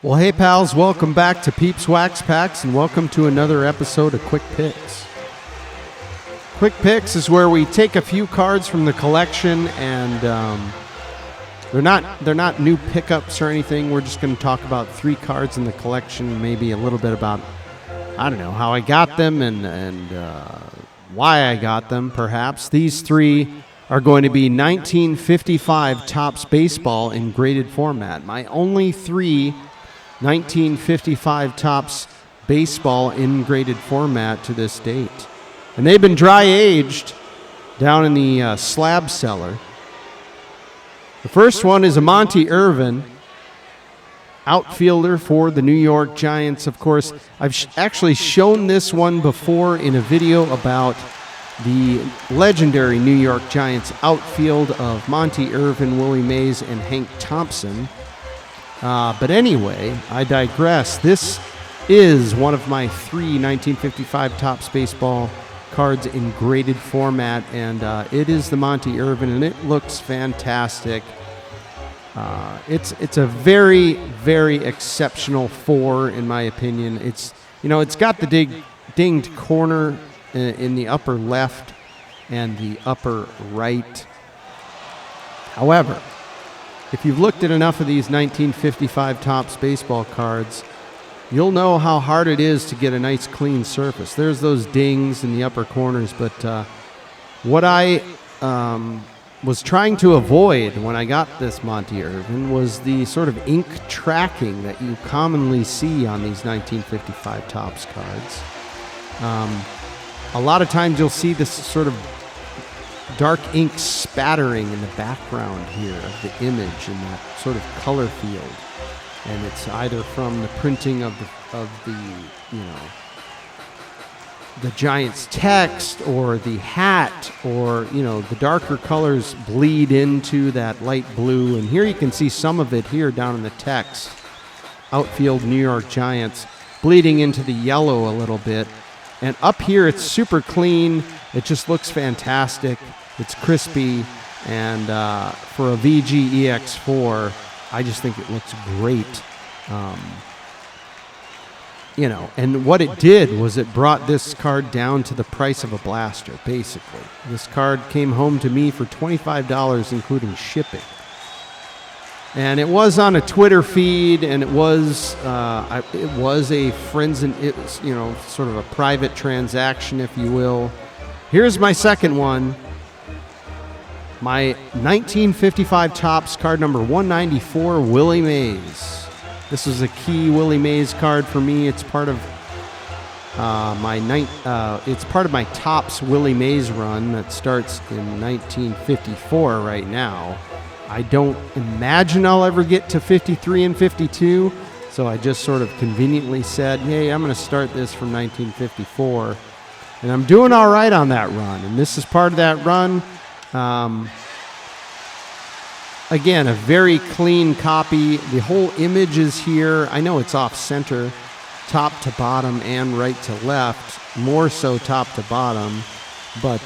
Well, hey pals, welcome back to Peeps Wax Packs, and welcome to another episode of Quick Picks. Quick Picks is where we take a few cards from the collection, and they're not new pickups or anything. We're just going to talk about 3 cards in the collection, maybe a little bit about, I don't know, how I got them and why I got them, perhaps. These 3 are going to be 1955 Topps Baseball in graded format. My only 3 1955 Topps Baseball in graded format to this date. And they've been dry aged down in the slab cellar. The first one is a Monty Irvin, outfielder for the New York Giants. Of course, I've actually shown this one before in a video about the legendary New York Giants outfield of Monty Irvin, Willie Mays, and Hank Thompson. But anyway, I digress. This is one of my 3 1955 Topps Baseball cards in graded format, and it is the Monty Irvin, and it looks fantastic. It's a very, very exceptional 4, in my opinion. It's got the dinged corner in the upper left and the upper right. However, if you've looked at enough of these 1955 Topps Baseball cards, you'll know how hard it is to get a nice clean surface. There's those dings in the upper corners, but what I was trying to avoid when I got this Monty Irvin was the sort of ink tracking that you commonly see on these 1955 Topps cards. A lot of times you'll see this sort of dark ink spattering in the background here of the image in that sort of color field, and it's either from the printing of the Giants text or the hat, or the darker colors bleed into that light blue. And here you can see some of it here down in the text, outfield New York Giants, bleeding into the yellow a little bit. And up here it's super clean. It just looks fantastic. It's crispy, and for a VGEX4, I just think it looks great. And what it did was it brought this card down to the price of a blaster, basically. This card came home to me for $25, including shipping. And it was on a Twitter feed, and it was a friends, and it was, sort of a private transaction, if you will. Here's my second one. My 1955 Topps card number 194, Willie Mays. This was a key Willie Mays card for me. It's part of my Topps Willie Mays run that starts in 1954 right now. I don't imagine I'll ever get to 53 and 52, so I just sort of conveniently said, hey, I'm going to start this from 1954. And I'm doing all right on that run, and this is part of that run. Again, a very clean copy. The whole image is here. I know it's off center, top to bottom and right to left, more so top to bottom, but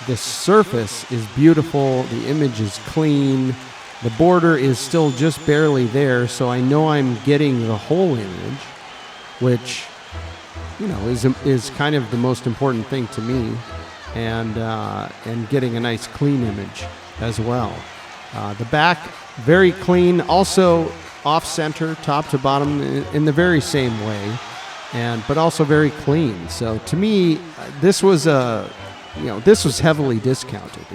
the surface is beautiful. The image is clean. The border is still just barely there, so I know I'm getting the whole image, which is kind of the most important thing to me, and getting a nice clean image as well. The back, very clean, also off-center, top to bottom, in the very same way, but also very clean. So to me, this was heavily discounted.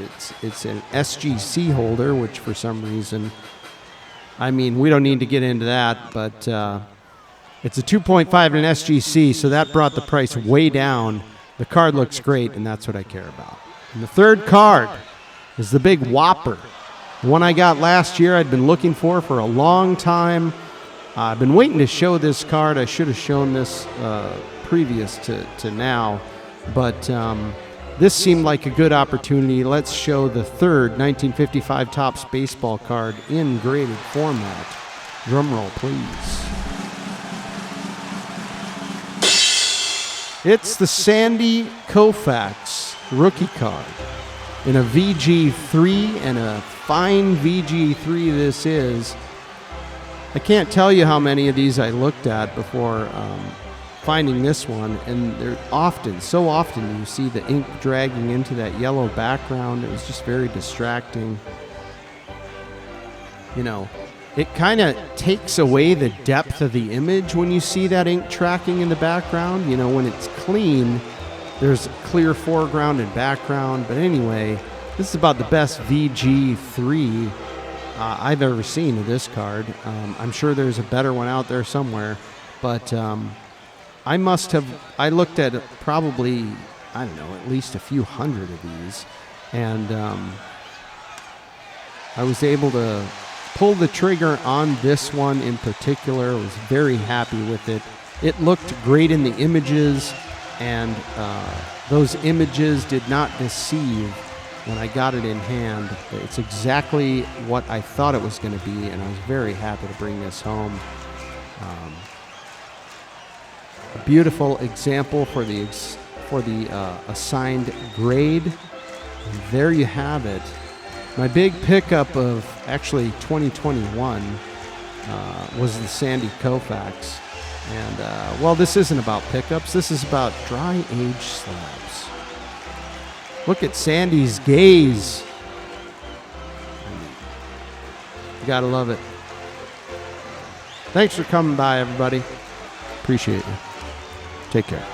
It's an SGC holder, which for some reason, we don't need to get into that, but it's a 2.5 in an SGC, so that brought the price way down. The card looks great, and that's what I care about. And the third card is the big whopper. The one I got last year I'd been looking for a long time. I've been waiting to show this card. I should have shown this previous to now, but this seemed like a good opportunity. Let's show the third 1955 Topps Baseball card in graded format. Drum roll, please. It's the Sandy Koufax rookie card in a VG3, and a fine VG3 this is. I can't tell you how many of these I looked at before finding this one, and they're so often you see the ink dragging into that yellow background. It was just very distracting. You know, it kind of takes away the depth of the image when you see that ink tracking in the background. You know, when it's clean, there's a clear foreground and background. But anyway, this is about the best VG3 I've ever seen of this card. I'm sure there's a better one out there somewhere, but I looked at probably, I don't know, at least a few hundred of these, and I was able to pull the trigger on this one in particular. I was very happy with it. It looked great in the images, and those images did not deceive when I got it in hand. It's exactly what I thought it was going to be, and I was very happy to bring this home. A beautiful example for the assigned grade. And there you have it. My big pickup of actually 2021 was the Sandy Koufax. And, well, this isn't about pickups. This is about dry age slabs. Look at Sandy's gaze. You gotta love it. Thanks for coming by, everybody. Appreciate you. Take care.